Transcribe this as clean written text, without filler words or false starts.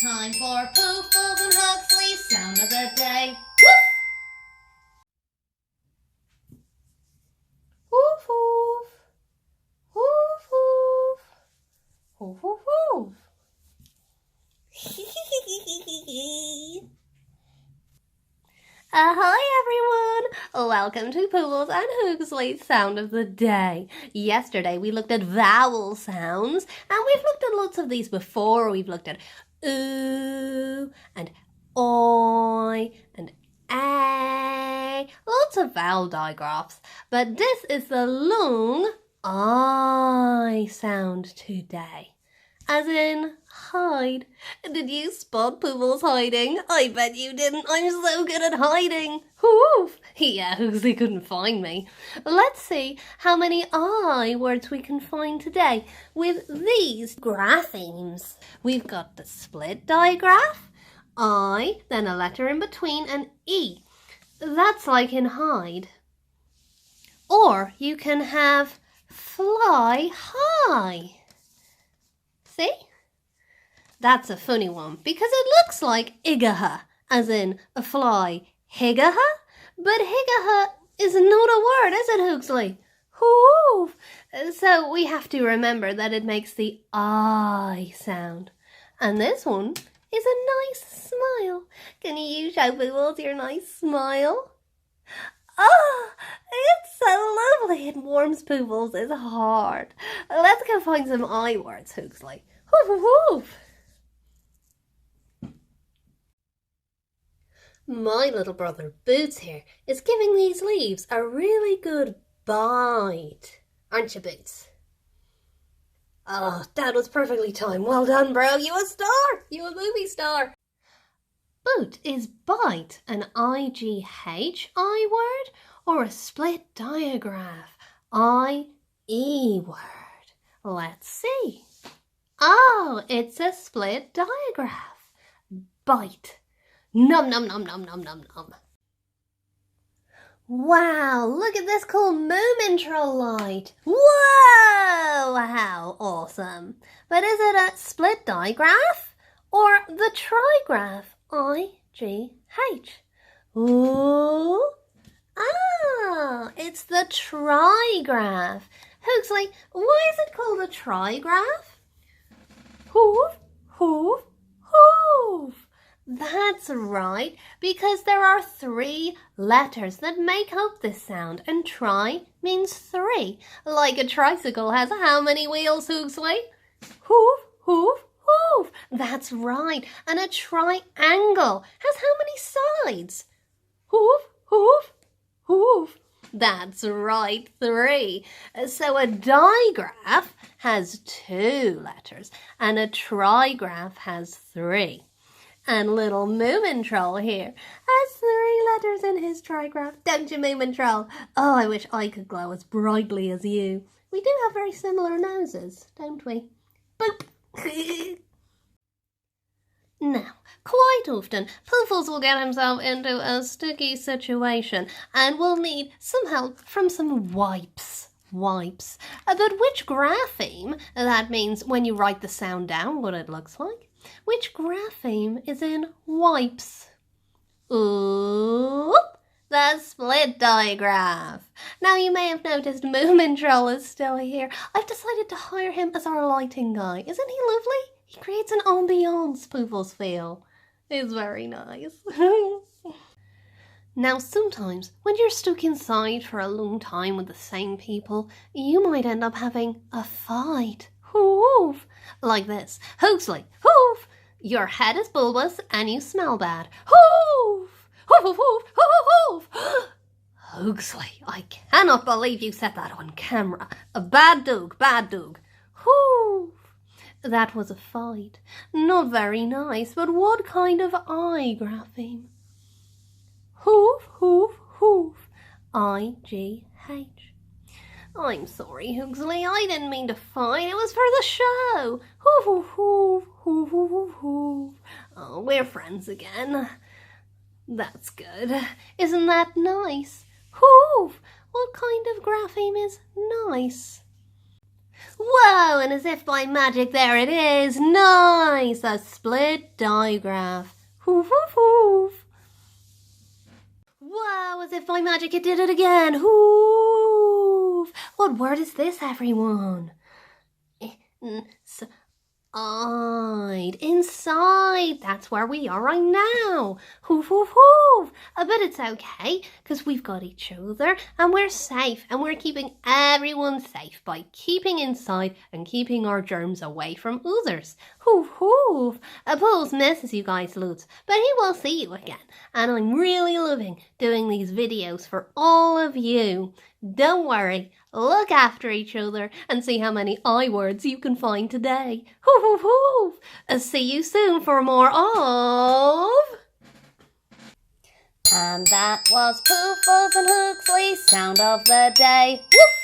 Time for Puffles and Hugsley, sound of the day. Woof! Woof woof! Woof woof! Woof woof woof! Ahoy everyone! Welcome to Puffles and Hugsley's sound of the day. Yesterday we looked at vowel sounds, and we've looked at lots of these before. We've looked at ooh and oi and a, lots of vowel digraphs. But this is the long I sound today, as in hide. Did you spot Puffles hiding? I bet you didn't. I'm so good at hiding. Woof! Yeah, Hugsley couldn't find me. Let's see how many I words we can find today with these graphemes. We've got the split digraph, I, then a letter in between, and E. That's like in hide. Or you can have fly high. See? That's a funny one because it looks like igaha, as in a fly higaha, but higaha is not a word, is it, Hugsley? Whoo! So we have to remember that it makes the I sound. And this one is a nice smile. Can you show Puffles your nice smile? Oh, it's so lovely. It warms Puffles' heart. Let's go find some I words, Hugsley. Woof, woof, woof. My little brother Boots here is giving these leaves a really good bite. Aren't you, Boots? Oh, that was perfectly timed. Well done, bro. You a star. You a movie star. Boot is bite an I-G-H I word or a split digraph I-E word? Let's see. Oh, it's a split digraph. Bite. Nom nom nom nom nom nom nom. Wow, look at this cool Moomin Troll light. Whoa, how awesome. But is it a split digraph or the trigraph I-G-H? Ooh, it's the trigraph. Hugsley, why is it called a trigraph? Hoof, hoof, hoof. That's right, because there are 3 letters that make up this sound, and tri means 3. Like a tricycle has how many wheels, Hugsley? Hoof, hoof, hoof. That's right, and a triangle has how many sides? Hoof, hoof, hoof. That's right, 3. So a digraph has 2 letters, and a trigraph has 3. And little Moomin Troll here has 3 letters in his trigraph. Don't you, Moomin Troll? Oh, I wish I could glow as brightly as you. We do have very similar noses, don't we? Boop! Now, quite often, Puffles will get himself into a sticky situation and will need some help from some wipes. Wipes. But which grapheme, that means when you write the sound down what it looks like, which grapheme is in wipes? Ooh, the split digraph. Now you may have noticed Moomin Troll is still here. I've decided to hire him as our lighting guy. Isn't he lovely? He creates an ambiance, Puffles feel. It's very nice. Now sometimes when you're stuck inside for a long time with the same people, you might end up having a fight. Hoof! Like this. Hugsley, hoof! Your head is bulbous and you smell bad. Hoof! Hoof, hoof, hoof, hoof, hoof! Hugsley, I cannot believe you said that on camera. A bad dog, bad dog. Hoof! That was a fight. Not very nice, but what kind of I grapheme? Hoof, hoof, hoof. I-G-H. I'm sorry, Hugsley, I didn't mean to fight. It was for the show. Hoof, hoof, hoof, hoof, hoof, hoof, hoof. Oh, we're friends again. That's good. Isn't that nice? Hoof! What kind of grapheme is nice? Whoa, and as if by magic, there it is. Nice, a split digraph. Hoof, hoof, hoof. Whoa, as if by magic it did it again. Hoof. What word is this, everyone? Inside. That's where we are right now. Hoof, hoof, hoof. But it's okay, because we've got each other and we're safe, and we're keeping everyone safe by keeping inside and keeping our germs away from others. Hoof, hoof. Puffles misses you guys loads, but he will see you again. And I'm really loving doing these videos for all of you. Don't worry, look after each other and see how many I words you can find today. Hoof, hoof, hoof. See you soon for more of... And that was Puffles and Hugsley, sound of the day. Woof!